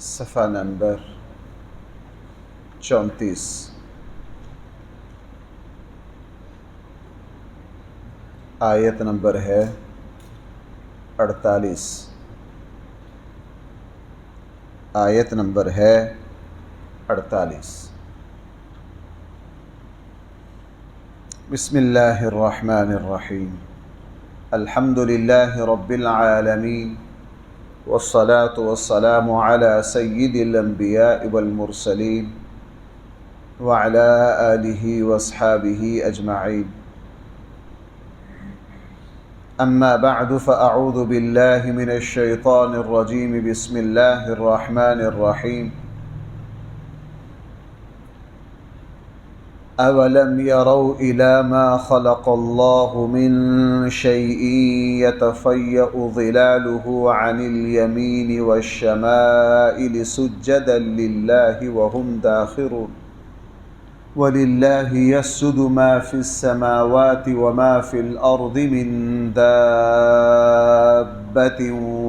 صفحہ نمبر 34۔ آیت نمبر ہے 48۔ آیت نمبر ہے 48۔ بسم اللہ الرحمن الرحیم۔ الحمد للہ رب العالمین، والصلاة والسلام على سید الانبیاء والمرسلین وعلى آلہ واصحابہ اجمعین۔ اما بعد فاعوذ باللہ من الشیطان الرجیم۔ بسم اللہ الرحمن الرحیم۔ اولم يروا الى ما خلق الله من شيء يتفيأ ظلاله عن اليمين والشمائل سجدا لله وهم داخرون۔ وَلِلَّهِ يَسْجُدُ مَا فِي السَّمَاوَاتِ وَمَا فِي الْأَرْضِ مِن دَابَّةٍ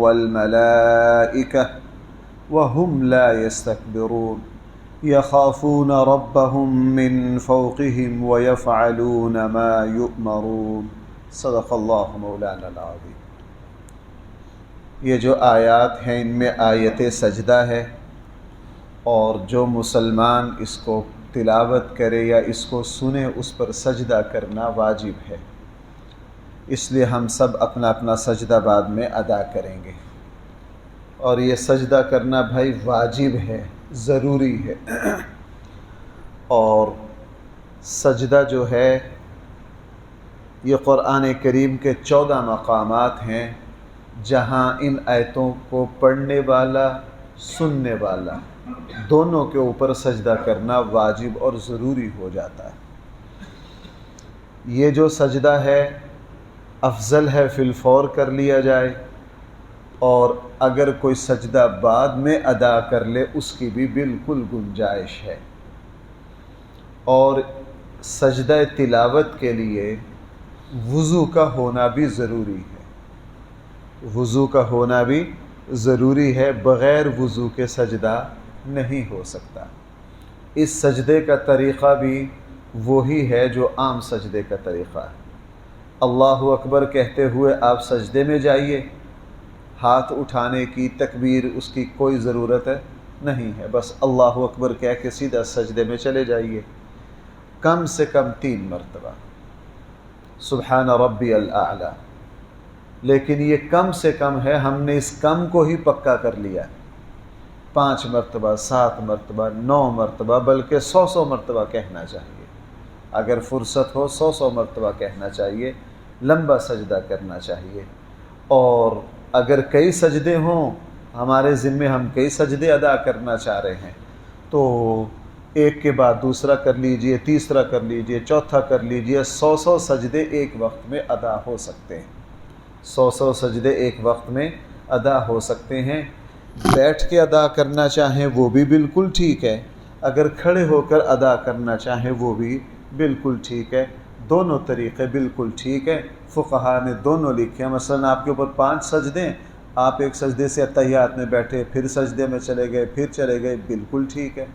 وَالْمَلَائِكَةُ وَهُمْ لَا يَسْتَكْبِرُونَ يَخَافُونَ رَبَّهُم مِّن فَوْقِهِمْ وَيَفْعَلُونَ مَا يُؤْمَرُونَ۔ صدق اللہ مولانا العظیم۔ یہ جو آیات ہیں ان میں آیت سجدہ ہے، اور جو مسلمان اس کو تلاوت کرے یا اس کو سنے اس پر سجدہ کرنا واجب ہے، اس لیے ہم سب اپنا اپنا سجدہ بعد میں ادا کریں گے۔ اور یہ سجدہ کرنا بھائی واجب ہے، ضروری ہے۔ اور سجدہ جو ہے یہ قرآن کریم کے 14 مقامات ہیں جہاں ان آیتوں کو پڑھنے والا، سننے والا دونوں کے اوپر سجدہ کرنا واجب اور ضروری ہو جاتا ہے۔ یہ جو سجدہ ہے افضل ہے فی الفور کر لیا جائے، اور اگر کوئی سجدہ بعد میں ادا کر لے اس کی بھی بالکل گنجائش ہے۔ اور سجدہ تلاوت کے لیے وضو کا ہونا بھی ضروری ہے، وضو کا ہونا بھی ضروری ہے، بغیر وضو کے سجدہ نہیں ہو سکتا۔ اس سجدے کا طریقہ بھی وہی ہے جو عام سجدے کا طریقہ ہے۔ اللہ اکبر کہتے ہوئے آپ سجدے میں جائیے، ہاتھ اٹھانے کی تکبیر اس کی کوئی ضرورت نہیں ہے، بس اللہ اکبر کہہ کے سیدھا سجدے میں چلے جائیے، کم سے کم 3 مرتبہ سبحان ربی الاعلی۔ لیکن یہ کم سے کم ہے، ہم نے اس کم کو ہی پکا کر لیا، 5 مرتبہ، 7 مرتبہ، 9 مرتبہ، بلکہ 100 مرتبہ کہنا چاہیے۔ اگر فرصت ہو 100 مرتبہ کہنا چاہیے، لمبا سجدہ کرنا چاہیے۔ اور اگر کئی سجدے ہوں ہمارے ذمے، ہم کئی سجدے ادا کرنا چاہ رہے ہیں، تو ایک کے بعد دوسرا کر لیجئے، تیسرا کر لیجئے، چوتھا کر لیجئے، 100 سجدے ایک وقت میں ادا ہو سکتے ہیں، 100 سجدے ایک وقت میں ادا ہو سکتے ہیں۔ بیٹھ کے ادا کرنا چاہیں وہ بھی بالکل ٹھیک ہے، اگر کھڑے ہو کر ادا کرنا چاہیں وہ بھی بالکل ٹھیک ہے، دونوں طریقے بالکل ٹھیک ہے۔ فقہا نے دونوں لکھے ہیں، مثلا آپ کے اوپر 5 سجدے، آپ ایک سجدے سے اتحیات میں بیٹھے، پھر سجدے میں چلے گئے، پھر چلے گئے، بالکل ٹھیک ہے۔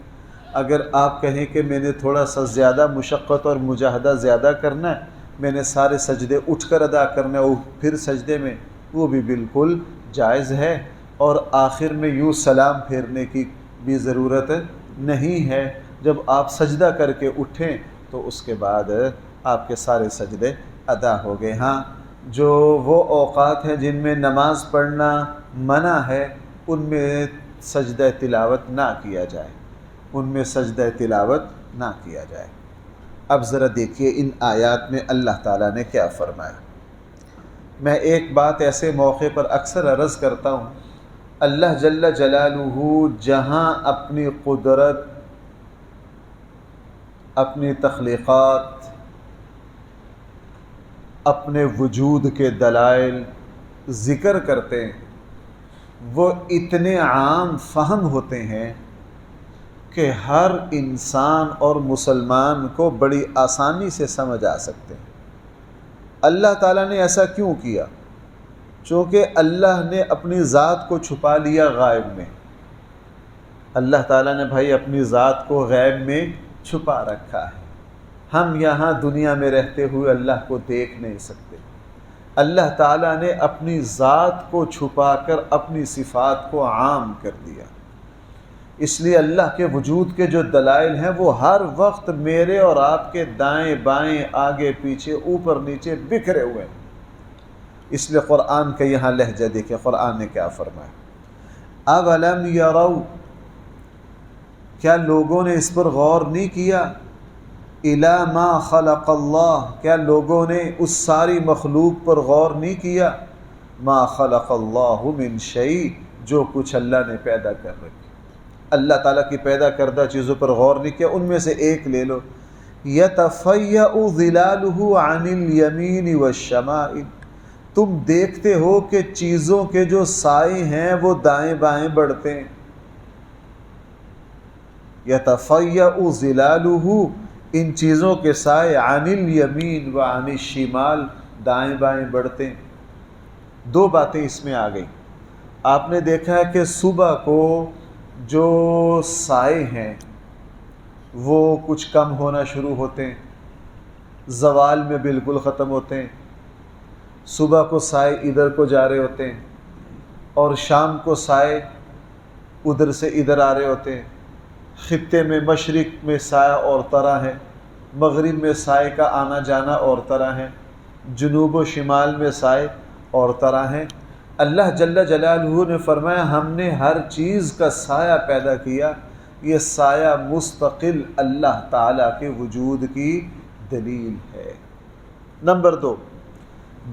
اگر آپ کہیں کہ میں نے تھوڑا سا زیادہ مشقت اور مجاہدہ زیادہ کرنا ہے، میں نے سارے سجدے اٹھ کر ادا کرنا ہے پھر سجدے میں، وہ بھی بالکل جائز ہے۔ اور آخر میں یوں سلام پھیرنے کی بھی ضرورت نہیں ہے، جب آپ سجدہ کر کے اٹھیں تو اس کے بعد آپ کے سارے سجدے ادا ہو گئے۔ ہاں، جو وہ اوقات ہیں جن میں نماز پڑھنا منع ہے، ان میں سجدہ تلاوت نہ کیا جائے، ان میں سجدہ تلاوت نہ کیا جائے۔ اب ذرا دیکھیے ان آیات میں اللہ تعالیٰ نے کیا فرمایا۔ میں ایک بات ایسے موقع پر اکثر عرض کرتا ہوں، اللہ جل جلالہ جہاں اپنی قدرت، اپنی تخلیقات، اپنے وجود کے دلائل ذکر کرتے ہیں، وہ اتنے عام فہم ہوتے ہیں کہ ہر انسان اور مسلمان کو بڑی آسانی سے سمجھ آ سکتے ہیں۔ اللہ تعالیٰ نے ایسا کیوں کیا؟ چونکہ اللہ نے اپنی ذات کو چھپا لیا غائب میں، اللہ تعالیٰ نے بھائی اپنی ذات کو غیب میں چھپا رکھا ہے. ہم یہاں دنیا میں رہتے ہوئے اللہ کو دیکھ نہیں سکتے. اللہ تعالیٰ نے اپنی ذات کو چھپا کر اپنی صفات کو عام کر دیا. اس لیے اللہ کے وجود کے جو دلائل ہیں وہ ہر وقت میرے اور آپ کے دائیں بائیں آگے پیچھے اوپر نیچے بکھرے ہوئے ہیں. اس لیے قرآن کا یہاں لہجہ دیکھیں، قرآن نے کیا فرمایا. اولم یروا، کیا لوگوں نے اس پر غور نہیں کیا؟ الی ما خلق اللہ، کیا لوگوں نے اس ساری مخلوق پر غور نہیں کیا؟ ما خلق اللہ من شیء، جو کچھ اللہ نے پیدا کر رکھی. اللہ تعالیٰ کی پیدا کردہ چیزوں پر غور نہیں کیا. ان میں سے ایک لے لو، یتفیأ ظلالہ عن الیمین والشمائل، تم دیکھتے ہو کہ چیزوں کے جو سائے ہیں وہ دائیں بائیں بڑھتے ہیں. یتفیأ ظلالہ، ان چیزوں کے سائے، عن الیمین وعن الشمال، دائیں بائیں بڑھتے ہیں. دو باتیں اس میں آ گئیں. آپ نے دیکھا ہے کہ صبح کو جو سائے ہیں وہ کچھ کم ہونا شروع ہوتے ہیں، زوال میں بالکل ختم ہوتے ہیں. صبح کو سائے ادھر کو جا رہے ہوتے ہیں اور شام کو سائے ادھر سے ادھر آ رہے ہوتے ہیں. خطے میں مشرق میں سایہ اور طرح ہے، مغرب میں سائے کا آنا جانا اور طرح ہے، جنوب و شمال میں سائے اور طرح ہیں. اللہ جل جلالہ نے فرمایا ہم نے ہر چیز کا سایہ پیدا کیا. یہ سایہ مستقل اللہ تعالیٰ کے وجود کی دلیل ہے. نمبر دو،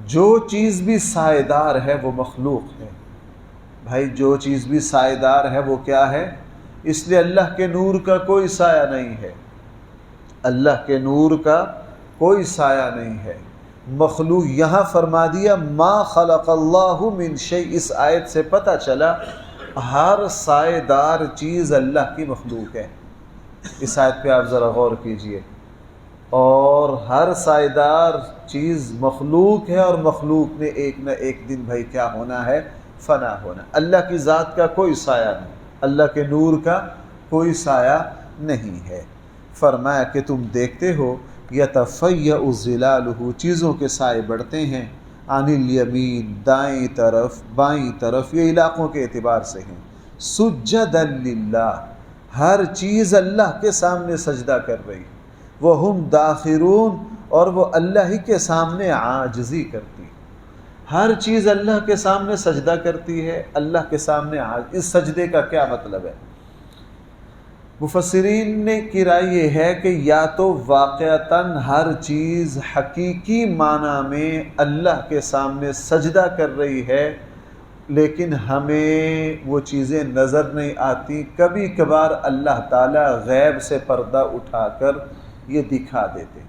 جو چیز بھی سائے دار ہے وہ مخلوق ہے. بھائی جو چیز بھی سائے دار ہے وہ کیا ہے؟ اس لیے اللہ کے نور کا کوئی سایہ نہیں ہے، اللہ کے نور کا کوئی سایہ نہیں ہے. مخلوق یہاں فرما دیا ما خلق اللہ من شیء. اس آیت سے پتہ چلا ہر سائے دار چیز اللہ کی مخلوق ہے. اس آیت پہ آپ ذرا غور کیجئے. اور ہر سائے دار چیز مخلوق ہے، اور مخلوق نے ایک نہ ایک دن بھائی کیا ہونا ہے؟ فنا ہونا. اللہ کی ذات کا کوئی سایہ نہیں، اللہ کے نور کا کوئی سایہ نہیں ہے. فرمایا کہ تم دیکھتے ہو یتفیأ ظلالہ، چیزوں کے سائے بڑھتے ہیں، عن الیمین، دائیں طرف بائیں طرف، یہ علاقوں کے اعتبار سے ہیں. سجدا للہ، ہر چیز اللہ کے سامنے سجدہ کر رہی. وہم داخرون، اور وہ اللہ ہی کے سامنے عاجزی کرتی. ہر چیز اللہ کے سامنے سجدہ کرتی ہے، اللہ کے سامنے اس سجدے کا کیا مطلب ہے؟ مفسرین نے کی رائے یہ ہے کہ یا تو واقعتاً ہر چیز حقیقی معنی میں اللہ کے سامنے سجدہ کر رہی ہے، لیکن ہمیں وہ چیزیں نظر نہیں آتی. کبھی کبھار اللہ تعالیٰ غیب سے پردہ اٹھا کر یہ دکھا دیتے.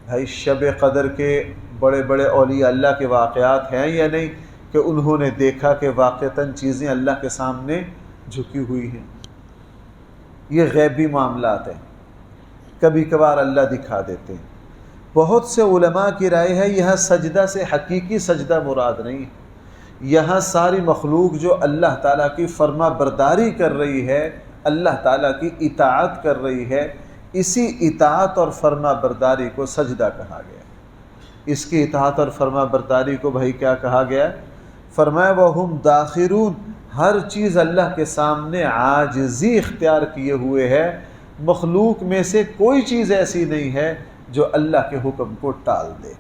بھائی شب قدر کے بڑے بڑے اولیاء اللہ کے واقعات ہیں یا نہیں کہ انہوں نے دیکھا کہ واقعتاً چیزیں اللہ کے سامنے جھکی ہوئی ہیں. یہ غیبی معاملات ہیں، کبھی کبھار اللہ دکھا دیتے ہیں. بہت سے علماء کی رائے ہے یہاں سجدہ سے حقیقی سجدہ مراد نہیں، یہاں ساری مخلوق جو اللہ تعالیٰ کی فرما برداری کر رہی ہے، اللہ تعالیٰ کی اطاعت کر رہی ہے، اسی اطاعت اور فرما برداری کو سجدہ کہا گیا. اس کی اطاعت اور فرما برداری کو بھائی کیا کہا گیا؟ فرمایا وہم داخرون، ہر چیز اللہ کے سامنے عاجزی اختیار کیے ہوئے ہے. مخلوق میں سے کوئی چیز ایسی نہیں ہے جو اللہ کے حکم کو ٹال دے.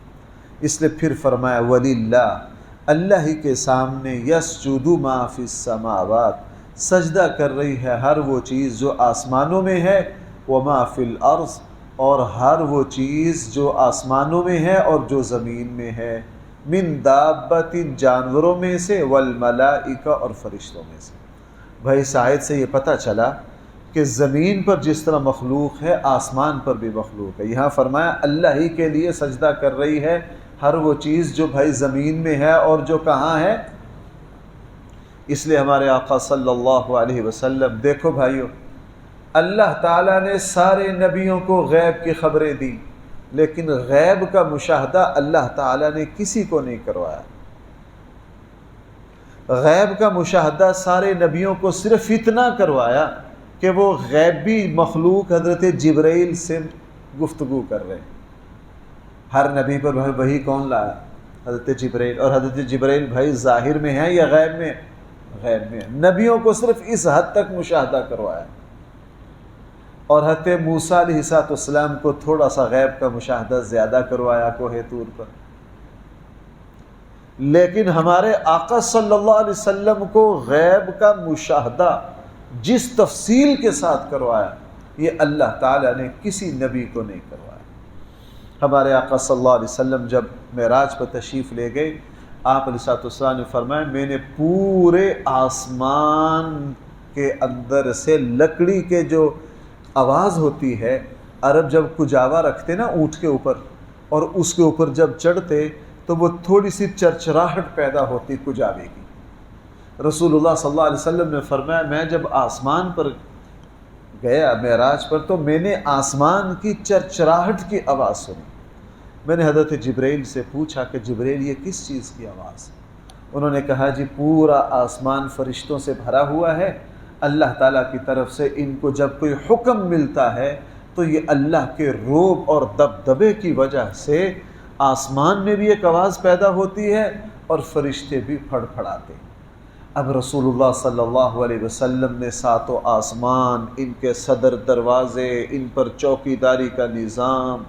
اس لیے پھر فرمایا وَلِلَّهِ، اللہ ہی کے سامنے یسجد ما فی السماوات، سجدہ کر رہی ہے ہر وہ چیز جو آسمانوں میں ہے، وما فی الارض، اور ہر وہ چیز جو آسمانوں میں ہے اور جو زمین میں ہے، من دابت، جانوروں میں سے، والملائکہ، اور فرشتوں میں سے. بھائی اس آیت سے یہ پتہ چلا کہ زمین پر جس طرح مخلوق ہے آسمان پر بھی مخلوق ہے. یہاں فرمایا اللہ ہی کے لیے سجدہ کر رہی ہے ہر وہ چیز جو بھائی زمین میں ہے اور جو کہاں ہے. اس لیے ہمارے آقا صلی اللہ علیہ وسلم، دیکھو بھائیو، اللہ تعالیٰ نے سارے نبیوں کو غیب کی خبریں دی، لیکن غیب کا مشاہدہ اللہ تعالیٰ نے کسی کو نہیں کروایا. غیب کا مشاہدہ سارے نبیوں کو صرف اتنا کروایا کہ وہ غیبی مخلوق حضرت جبرائیل سے گفتگو کر رہے ہیں۔ ہر نبی پر وحی کون لایا؟ حضرت جبرائیل، اور حضرت جبرائیل بھائی ظاہر میں ہیں یا غیب میں؟ غیب میں ہیں۔ نبیوں کو صرف اس حد تک مشاہدہ کروایا، اور حضرت موسیٰ علیہ السلام کو تھوڑا سا غیب کا مشاہدہ زیادہ کروایا کوہ طور پر۔ لیکن ہمارے آقا صلی اللہ علیہ وسلم کو غیب کا مشاہدہ جس تفصیل کے ساتھ کروایا، یہ اللہ تعالیٰ نے کسی نبی کو نہیں کروایا۔ ہمارے آقا صلی اللہ علیہ وسلم جب معراج پر تشریف لے گئے، آپ علیہ السلام نے فرمایا میں نے پورے آسمان کے اندر سے لکڑی کے جو آواز ہوتی ہے، عرب جب کجاوا رکھتے نا اونٹ کے اوپر، اور اس کے اوپر جب چڑھتے تو وہ تھوڑی سی چرچراہٹ پیدا ہوتی کجاوے کی۔ رسول اللہ صلی اللہ علیہ وسلم نے فرمایا میں جب آسمان پر گیا معراج پر تو میں نے آسمان کی چرچراہٹ کی آواز سنی۔ میں نے حضرت جبرائیل سے پوچھا کہ جبرائیل یہ کس چیز کی آواز ہے؟ انہوں نے کہا جی پورا آسمان فرشتوں سے بھرا ہوا ہے، اللہ تعالیٰ کی طرف سے ان کو جب کوئی حکم ملتا ہے تو یہ اللہ کے رعب اور دبدبے کی وجہ سے آسمان میں بھی ایک آواز پیدا ہوتی ہے اور فرشتے بھی پھڑ پھڑاتے ہیں۔ اب رسول اللہ صلی اللہ علیہ وسلم نے ساتوں آسمان، ان کے صدر دروازے، ان پر چوکی داری کا نظام،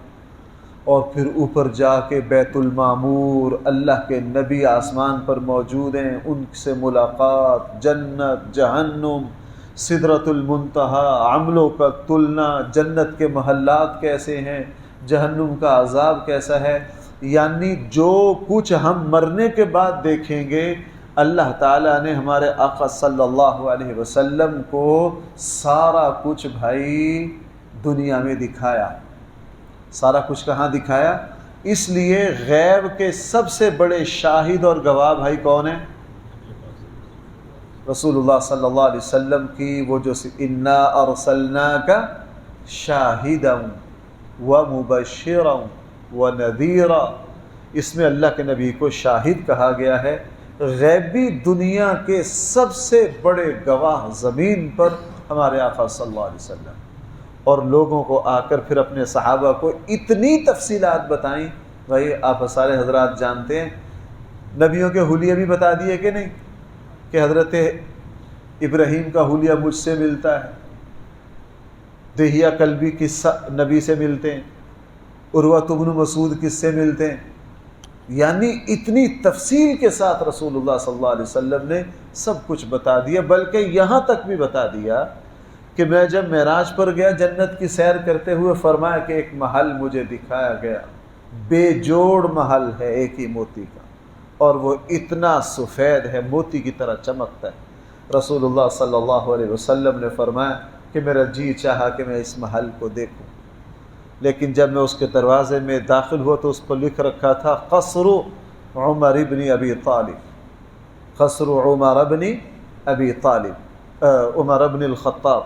اور پھر اوپر جا کے بیت المعمور، اللہ کے نبی آسمان پر موجود ہیں، ان سے ملاقات، جنت، جہنم، سدرۃ المنتہا، عملوں کا تلنا، جنت کے محلات کیسے ہیں، جہنم کا عذاب کیسا ہے، یعنی جو کچھ ہم مرنے کے بعد دیکھیں گے اللہ تعالیٰ نے ہمارے آقا صلی اللہ علیہ وسلم کو سارا کچھ بھائی دنیا میں دکھایا۔ سارا کچھ کہاں دکھایا؟ اس لیے غیب کے سب سے بڑے شاہد اور گواہ بھائی کون ہیں؟ رسول اللہ صلی اللہ علیہ وسلم کی وہ جو انا ارسلناک شاہدا ومبشرا ونذیرا، اس میں اللہ کے نبی کو شاہد کہا گیا ہے۔ غیبی دنیا کے سب سے بڑے گواہ زمین پر ہمارے آقا صلی اللہ علیہ وسلم، اور لوگوں کو آ کر پھر اپنے صحابہ کو اتنی تفصیلات بتائیں۔ بھائی آپ سارے حضرات جانتے ہیں نبیوں کے حلیے بھی بتا دیے کہ نہیں، کہ حضرت ابراہیم کا حلیہ مجھ سے ملتا ہے، دہیہ کلبی کس نبی سے ملتے ہیں، عروۃ بن مسعود کس سے ملتے ہیں، یعنی اتنی تفصیل کے ساتھ رسول اللہ صلی اللہ علیہ وسلم نے سب کچھ بتا دیا۔ بلکہ یہاں تک بھی بتا دیا کہ میں جب معراج پر گیا جنت کی سیر کرتے ہوئے فرمایا کہ ایک محل مجھے دکھایا گیا، بے جوڑ محل ہے ایک ہی موتی کا، اور وہ اتنا سفید ہے موتی کی طرح چمکتا ہے۔ رسول اللہ صلی اللہ علیہ وسلم نے فرمایا کہ میرا جی چاہا کہ میں اس محل کو دیکھوں، لیکن جب میں اس کے دروازے میں داخل ہوا تو اس پر لکھ رکھا تھا قصر عمر ابن ابی طالب، قصر عمر ابن ابی طالب، عمر ابن الخطاب،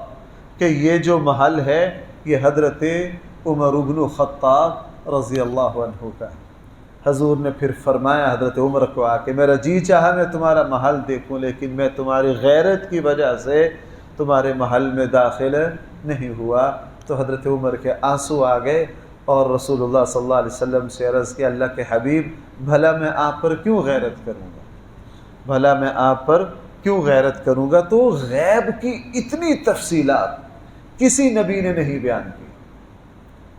کہ یہ جو محل ہے یہ حضرت عمر ابن خطاب رضی اللہ عنہ کا ہے۔ حضور نے پھر فرمایا حضرت عمر کو آ کے میرا جی چاہا میں تمہارا محل دیکھوں، لیکن میں تمہاری غیرت کی وجہ سے تمہارے محل میں داخل نہیں ہوا۔ تو حضرت عمر کے آنسو آ گئے، اور رسول اللہ صلی اللہ علیہ وسلم سے عرض کیا اللہ کے حبیب بھلا میں آپ پر کیوں غیرت کروں گا، بھلا میں آپ پر کیوں غیرت کروں گا۔ تو غیب کی اتنی تفصیلات کسی نبی نے نہیں بیان کی۔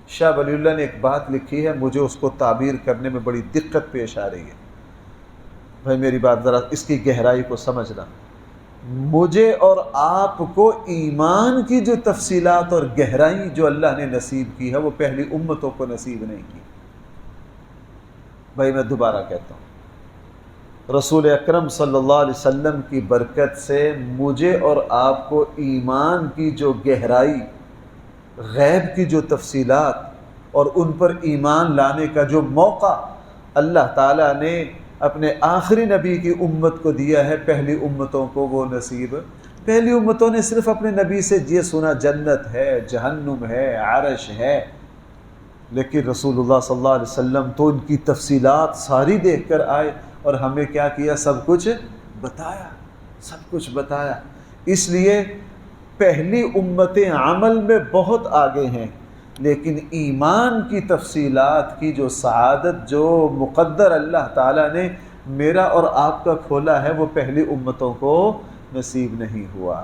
شاہ ولی اللہ نے ایک بات لکھی ہے، مجھے اس کو تعبیر کرنے میں بڑی دقت پیش آ رہی ہے۔ بھائی میری بات ذرا اس کی گہرائی کو سمجھنا، مجھے اور آپ کو ایمان کی جو تفصیلات اور گہرائی جو اللہ نے نصیب کی ہے وہ پہلی امتوں کو نصیب نہیں کی۔ بھائی میں دوبارہ کہتا ہوں، رسول اکرم صلی اللہ علیہ وسلم کی برکت سے مجھے اور آپ کو ایمان کی جو گہرائی، غیب کی جو تفصیلات اور ان پر ایمان لانے کا جو موقع اللہ تعالیٰ نے اپنے آخری نبی کی امت کو دیا ہے، پہلی امتوں کو وہ نصیب۔ پہلی امتوں نے صرف اپنے نبی سے یہ سنا جنت ہے، جہنم ہے، عرش ہے، لیکن رسول اللہ صلی اللہ علیہ وسلم تو ان کی تفصیلات ساری دیکھ کر آئے، اور ہمیں کیا کیا؟ سب کچھ بتایا، سب کچھ بتایا۔ اس لیے پہلی امتیں عمل میں بہت آگے ہیں، لیکن ایمان کی تفصیلات کی جو سعادت، جو مقدر اللہ تعالیٰ نے میرا اور آپ کا کھولا ہے، وہ پہلی امتوں کو نصیب نہیں ہوا۔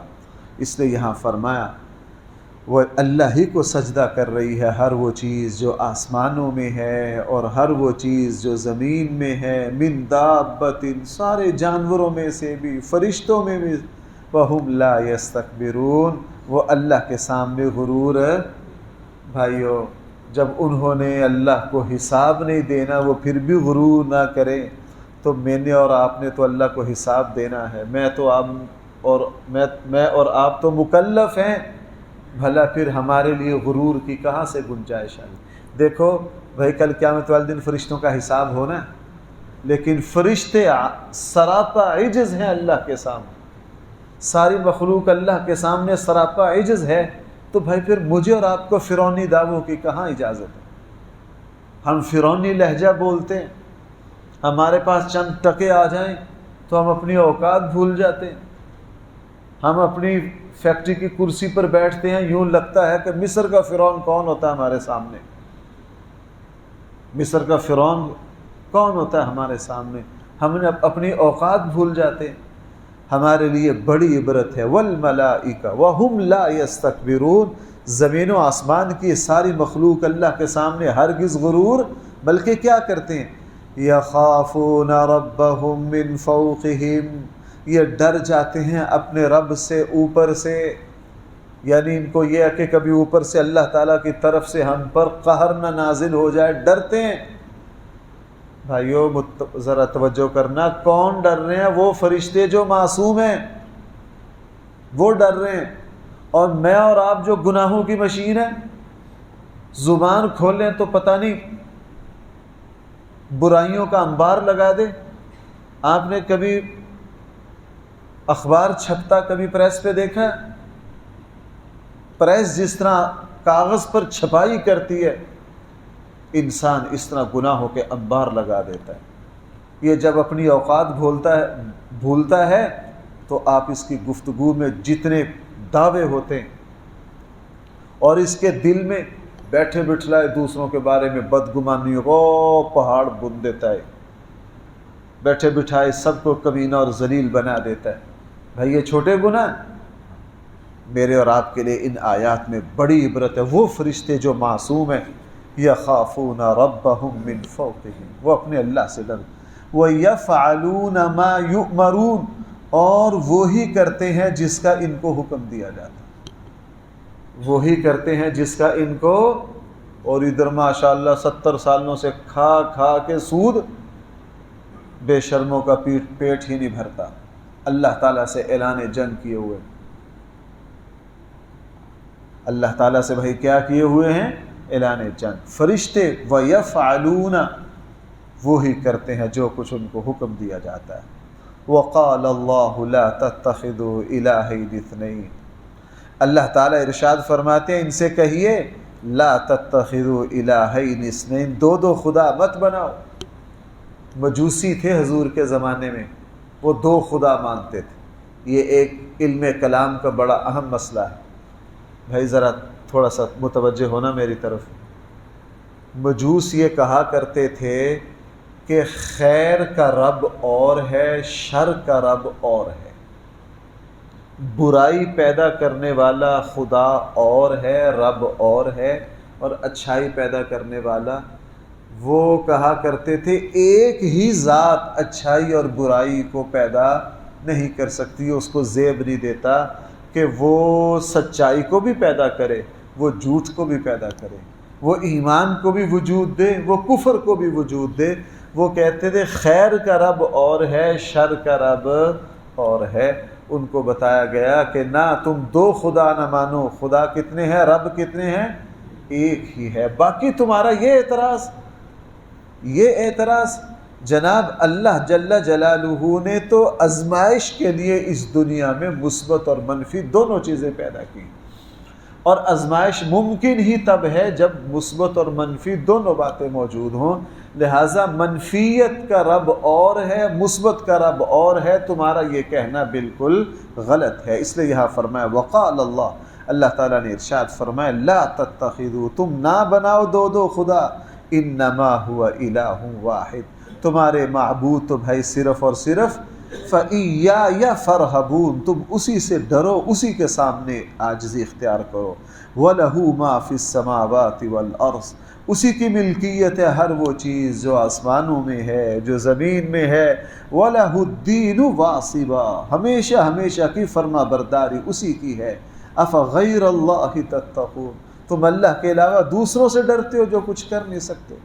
اس لیے یہاں فرمایا وہ اللہ ہی کو سجدہ کر رہی ہے، ہر وہ چیز جو آسمانوں میں ہے اور ہر وہ چیز جو زمین میں ہے، من دابۃ، سارے جانوروں میں سے بھی، فرشتوں میں بھی، وَهُمْ لَا يَسْتَكْبِرُونَ، وہ اللہ کے سامنے غرور۔ بھائیو، جب انہوں نے اللہ کو حساب نہیں دینا، وہ پھر بھی غرور نہ کریں، تو میں نے اور آپ نے تو اللہ کو حساب دینا ہے، میں اور آپ تو مکلف ہیں، بھلا پھر ہمارے لیے غرور کی کہاں سے گنجائش آئی؟ دیکھو بھائی، کل قیامت والے دن فرشتوں کا حساب ہونا ہے، لیکن فرشتے سراپا عجز ہیں اللہ کے سامنے، ساری مخلوق اللہ کے سامنے سراپا عجز ہے، تو بھائی پھر مجھے اور آپ کو فرعونی دعووں کی کہاں اجازت ہے؟ ہم فرعونی لہجہ بولتے ہیں، ہمارے پاس چند ٹکے آ جائیں تو ہم اپنی اوقات بھول جاتے ہیں، ہم اپنی فیکٹری کی کرسی پر بیٹھتے ہیں، یوں لگتا ہے کہ مصر کا فرعون کون ہوتا ہے ہمارے سامنے، مصر کا فرعون کون ہوتا ہے ہمارے سامنے، ہم نے اپنی اوقات بھول جاتے ہیں۔ ہمارے لیے بڑی عبرت ہے، والملائکہ وہم لا یستکبرون، زمین و آسمان کی ساری مخلوق اللہ کے سامنے ہرگز غرور، بلکہ کیا کرتے ہیں؟ یخافون ربہم من فوقہم، یہ ڈر جاتے ہیں اپنے رب سے اوپر سے، یعنی ان کو یہ ہے کہ کبھی اوپر سے اللہ تعالیٰ کی طرف سے ہم پر قہر نہ نازل ہو جائے، ڈرتے ہیں۔ بھائیو ذرا توجہ کرنا، کون ڈر رہے ہیں؟ وہ فرشتے جو معصوم ہیں، وہ ڈر رہے ہیں، اور میں اور آپ جو گناہوں کی مشین ہیں، زبان کھولیں تو پتہ نہیں برائیوں کا انبار لگا دے۔ آپ نے کبھی اخبار چھپتا کبھی پریس پہ دیکھا ہے؟ پریس جس طرح کاغذ پر چھپائی کرتی ہے، انسان اس طرح گناہوں کے انبار لگا دیتا ہے۔ یہ جب اپنی اوقات بھولتا ہے تو آپ اس کی گفتگو میں جتنے دعوے ہوتے ہیں، اور اس کے دل میں بیٹھے بٹھلائے دوسروں کے بارے میں بدگمانیوں کو پہاڑ بن دیتا ہے، بیٹھے بٹھائے سب کو کمینہ اور ذلیل بنا دیتا ہے۔ بھائی یہ چھوٹے گناہ، میرے اور آپ کے لیے ان آیات میں بڑی عبرت ہے۔ وہ فرشتے جو معصوم ہیں، یخافون ربہم من فوقہم، وہ اپنے اللہ سے ڈر، وَيَفْعَلُونَ مَا يُؤْمَرُونَ، اور وہی کرتے ہیں جس کا ان کو حکم دیا جاتا ہے، وہی کرتے ہیں جس کا ان کو، اور ادھر ماشاءاللہ 70 سالوں سے کھا کھا کے سود، بے شرموں کا پیٹ ہی نہیں بھرتا، اللہ تعالیٰ سے اعلان جنگ کیے ہوئے، اللہ تعالیٰ سے بھائی کیا کیے ہوئے ہیں؟ اعلان جنگ۔ فرشتے وَيَفْعَلُونَ، وہی کرتے ہیں جو کچھ ان کو حکم دیا جاتا ہے۔ وَقَالَ اللَّهُ لَا تَتَّخِذُوا إِلَٰهَيْنِ اثْنَيْنِ، اللہ تعالیٰ ارشاد فرماتے ہیں ان سے کہیے، لا تتخذوا الہین اثنین، دو خدا مت بناؤ۔ مجوسی تھے حضور کے زمانے میں، وہ 2 خدا مانتے تھے۔ یہ ایک علم کلام کا بڑا اہم مسئلہ ہے، بھائی ذرا تھوڑا سا متوجہ ہونا میری طرف۔ مجوس یہ کہا کرتے تھے کہ خیر کا رب اور ہے، شر کا رب اور ہے، برائی پیدا کرنے والا خدا اور ہے، رب اور ہے، اور اچھائی پیدا کرنے والا، وہ کہا کرتے تھے ایک ہی ذات اچھائی اور برائی کو پیدا نہیں کر سکتی، اس کو زیب نہیں دیتا کہ وہ سچائی کو بھی پیدا کرے، وہ جھوٹ کو بھی پیدا کرے، وہ ایمان کو بھی وجود دے، وہ کفر کو بھی وجود دے۔ وہ کہتے تھے خیر کا رب اور ہے، شر کا رب اور ہے۔ ان کو بتایا گیا کہ نہ، تم 2 خدا نہ مانو، خدا کتنے ہیں، رب کتنے ہیں، ایک ہی ہے۔ باقی تمہارا یہ اعتراض جناب اللہ جل جلالہ نے تو آزمائش کے لیے اس دنیا میں مثبت اور منفی دونوں چیزیں پیدا کی، اور آزمائش ممکن ہی تب ہے جب مثبت اور منفی دونوں باتیں موجود ہوں. لہٰذا منفیت کا رب اور ہے، مثبت کا رب اور ہے، تمہارا یہ کہنا بالکل غلط ہے. اس لیے یہاں فرمایا وقال اللہ، اللہ تعالیٰ نے ارشاد فرمایا لا تتخذوا، تم نہ بناؤ دو خدا، انما هو الہ واحد، تمہارے معبود تو بھائی صرف اور صرف فَإِيَّايَ فَارْهَبُونَ، تم اسی سے ڈرو، اسی کے سامنے عاجزی اختیار کرو. وَلَهُ مَا فِي السَّمَاوَاتِ وَالْأَرْضِ، اسی کی ملکیت ہے ہر وہ چیز جو آسمانوں میں ہے، جو زمین میں ہے. وَلَهُ الدِّينُ وَاصِبًا، ہمیشہ ہمیشہ کی فرما برداری اسی کی ہے. أَفَغَيْرَ اللَّهِ تَتَّقُونَ، تم اللہ کے علاوہ دوسروں سے ڈرتے ہو جو کچھ کر نہیں سکتے.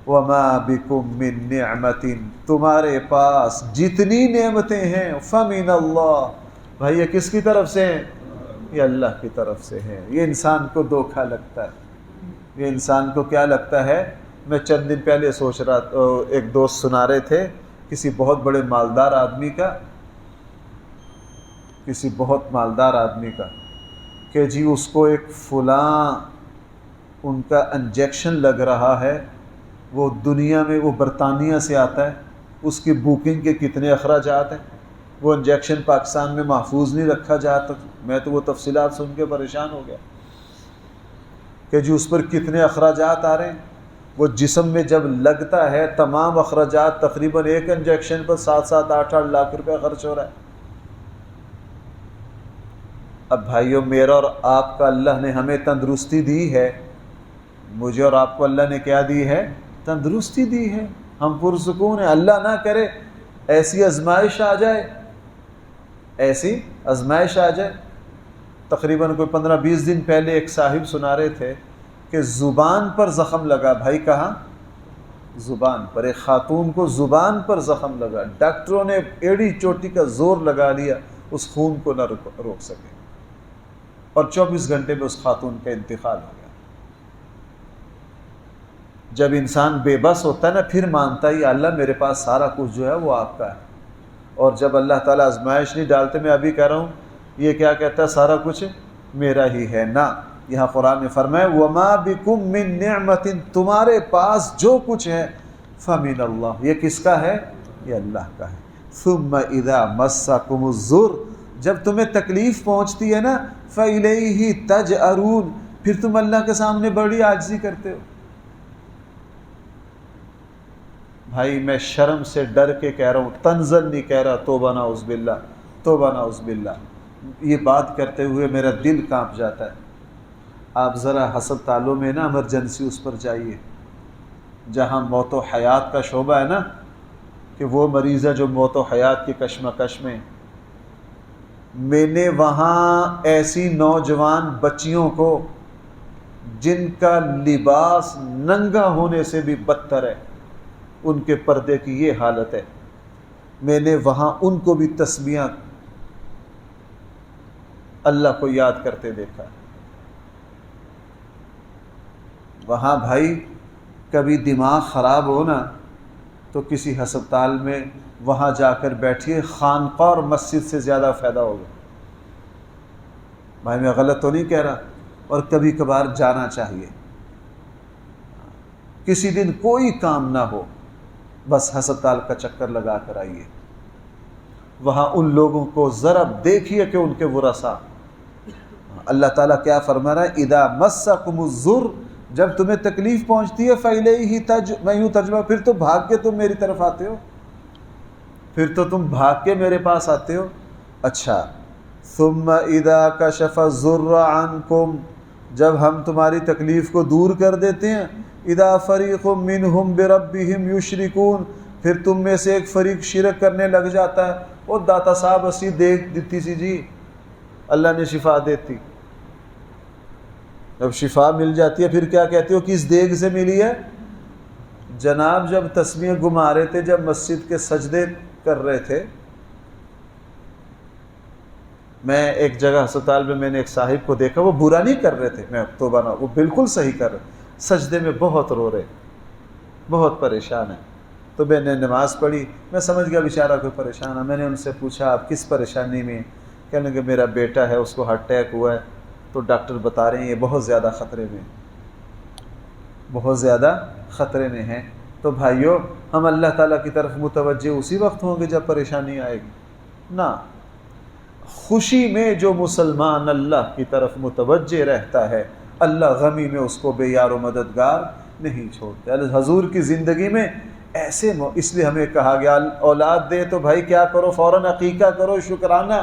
وَمَا بِكُم مِّن نِعْمَةٍ، تمہارے پاس جتنی نعمتیں ہیں فَمِنَ اللَّهِ، بھائی یہ کس کی طرف سے ہیں؟ یہ اللہ کی طرف سے ہیں. یہ انسان کو دھوکہ لگتا ہے، یہ انسان کو کیا لگتا ہے. میں چند دن پہلے سوچ رہا تھا، ایک دوست سنا رہے تھے کسی بہت بڑے مالدار آدمی کا، کسی بہت مالدار آدمی کا کہ جی اس کو ایک فلاں ان کا انجیکشن لگ رہا ہے، وہ دنیا میں، وہ برطانیہ سے آتا ہے، اس کی بکنگ کے کتنے اخراجات ہیں، وہ انجیکشن پاکستان میں محفوظ نہیں رکھا جاتا. میں تو وہ تفصیلات سن کے پریشان ہو گیا کہ جی اس پر کتنے اخراجات آ رہے ہیں. وہ جسم میں جب لگتا ہے تمام اخراجات تقریباً ایک انجیکشن پر 7-7 8-8 لاکھ روپے خرچ ہو رہا ہے. اب بھائیو، میرا اور آپ کا اللہ نے ہمیں تندرستی دی ہے، مجھے اور آپ کو اللہ نے کیا دی ہے؟ تندرستی دی ہے، ہم پرسکون ہیں. اللہ نہ کرے ایسی آزمائش آ جائے، ایسی آزمائش آ جائے. تقریباً کوئی 15-20 دن پہلے ایک صاحب سنا رہے تھے کہ زبان پر زخم لگا. بھائی کہاں؟ زبان پر. ایک خاتون کو زبان پر زخم لگا، ڈاکٹروں نے ایڑی چوٹی کا زور لگا لیا اس خون کو نہ روک سکے، اور 24 گھنٹے میں اس خاتون کا انتقال ہو گیا. جب انسان بے بس ہوتا ہے نا، پھر مانتا ہے یا اللہ میرے پاس سارا کچھ جو ہے وہ آپ کا ہے. اور جب اللہ تعالیٰ آزمائش نہیں ڈالتے، میں ابھی کہہ رہا ہوں یہ کیا کہتا ہے؟ سارا کچھ میرا ہی ہے. نہ، یہاں قرآن نے فرمایا وَمَا بِكُم مِّن نِعْمَةٍ، تمہارے پاس جو کچھ ہے فَمِنَ اللَّهِ، یہ کس کا ہے؟ یہ اللہ کا ہے. ثُمَّ إِذَا مَسَّكُمُ الضُّرُّ، جب تمہیں تکلیف پہنچتی ہے نا، فَإِلَيْهِ تَجْأَرُونَ، پھر تم اللہ کے سامنے بڑی عاجزی کرتے ہو. بھائی میں شرم سے ڈر کے کہہ رہا ہوں، تنزل نہیں کہہ رہا، توبہ نعوذ باللہ، توبہ نعوذ باللہ. یہ بات کرتے ہوئے میرا دل کانپ جاتا ہے. آپ ذرا ہسپتالوں میں نا ایمرجنسی اس پر جائیے جہاں موت و حیات کا شعبہ ہے نا، کہ وہ مریض ہے جو موت و حیات کی کشمکش میں. میں نے وہاں ایسی نوجوان بچیوں کو جن کا لباس ننگا ہونے سے بھی بدتر ہے، ان کے پردے کی یہ حالت ہے، میں نے وہاں ان کو بھی تسبیحاں اللہ کو یاد کرتے دیکھا. وہاں بھائی کبھی دماغ خراب ہو نا تو کسی ہسپتال میں وہاں جا کر بیٹھیے، خانقاہ اور مسجد سے زیادہ فائدہ ہوگا. بھائی میں غلط تو نہیں کہہ رہا، اور کبھی کبھار جانا چاہیے. کسی دن کوئی کام نہ ہو، بس ہسپتال کا چکر لگا کر آئیے. وہاں ان لوگوں کو ذرا دیکھیے کہ ان کے ورثاء، اللہ تعالیٰ کیا فرما رہا ہے؟ اذا مسکم الضر، جب تمہیں تکلیف پہنچتی ہے فإلیہ میں یوں ترجمہ، پھر تو بھاگ کے تم میری طرف آتے ہو، پھر تو تم بھاگ کے میرے پاس آتے ہو. اچھا، ثم اذا کشف الضر عنکم، جب ہم تمہاری تکلیف کو دور کر دیتے ہیں، اذا فریق منہم بربہم یشرکون، پھر تم میں سے ایک فریق شرک کرنے لگ جاتا ہے. وہ داتا صاحب اسی دیکھ دیتی سی جی، اللہ نے شفا دیتی. جب شفا مل جاتی ہے پھر کیا کہتے ہو؟ کس دیگ سے ملی ہے؟ جناب جب تسبیح گما رہے تھے، جب مسجد کے سجدے کر رہے تھے، میں ایک جگہ ہسپتال میں نے ایک صاحب کو دیکھا، وہ برا نہیں کر رہے تھے، میں توبہ نہ، وہ بالکل صحیح کر رہے، سجدے میں بہت رو رہے، بہت پریشان ہیں. تو میں نے نماز پڑھی، میں سمجھ گیا بیچارہ کوئی پریشان ہے. میں نے ان سے پوچھا آپ کس پریشانی میں؟ کہنے کہ میرا بیٹا ہے، اس کو ہارٹ اٹیک ہوا ہے، تو ڈاکٹر بتا رہے ہیں یہ بہت زیادہ خطرے میں، بہت زیادہ خطرے میں ہیں۔ تو بھائیو، ہم اللہ تعالیٰ کی طرف متوجہ اسی وقت ہوں گے جب پریشانی آئے گی؟ نہ، خوشی میں جو مسلمان اللہ کی طرف متوجہ رہتا ہے، اللہ غمی میں اس کو بے یار و مددگار نہیں چھوڑتے۔ حضور کی زندگی میں ایسے اس لیے ہمیں کہا گیا اولاد دے تو بھائی کیا کرو، فوراً عقیقہ کرو، شکرانہ،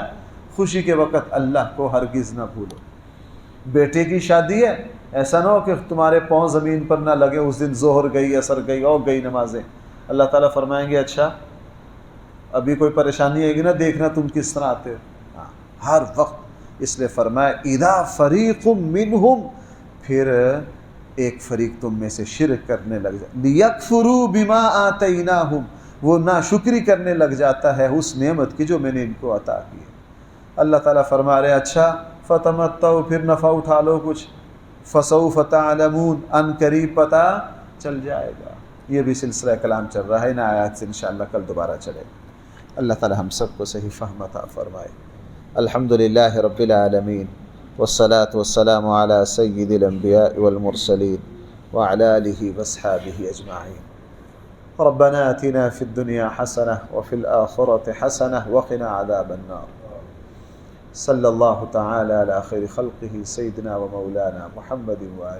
خوشی کے وقت اللہ کو ہرگز نہ بھولو۔ بیٹے کی شادی ہے، ایسا نہ ہو کہ تمہارے پاؤں زمین پر نہ لگے، اس دن ظہر گئی، عصر گئی اور گئی نمازیں۔ اللہ تعالیٰ فرمائیں گے اچھا ابھی کوئی پریشانی آئے گی نا، دیکھنا تم کس طرح آتے ہو۔ ہر وقت اس لیے فرمایا اذا فریق منہم، پھر ایک فریق تم میں سے شرک کرنے لگ جائے، لیکفروا بما آتیناہم، وہ ناشکری کرنے لگ جاتا ہے اس نعمت کی جو میں نے ان کو عطا کی ہے۔ اللہ تعالیٰ فرما رہے اچھا فتمتعوا، پھر نفع اٹھا لو کچھ، فسوف تعلمون، ان قریب پتہ چل جائے گا۔ یہ بھی سلسلہ کلام چل رہا ہے، ان آیات سے انشاءاللہ کل دوبارہ چلے گا۔ اللہ تعالیٰ ہم سب کو صحیح فہم عطا فرمائے۔ الحمدللہ رب العالمین، والصلاة والسلام على سید الانبیاء والمرسلین وعلى آلہ واصحابہ اجمعین۔ ربنا آتنا فی الدنیا حسنہ وفی الآخرة حسنہ وقنا عذاب النار۔ صلی اللہ تعالی علی خیر خلقہ سیدنا و مولانا محمد وآلہ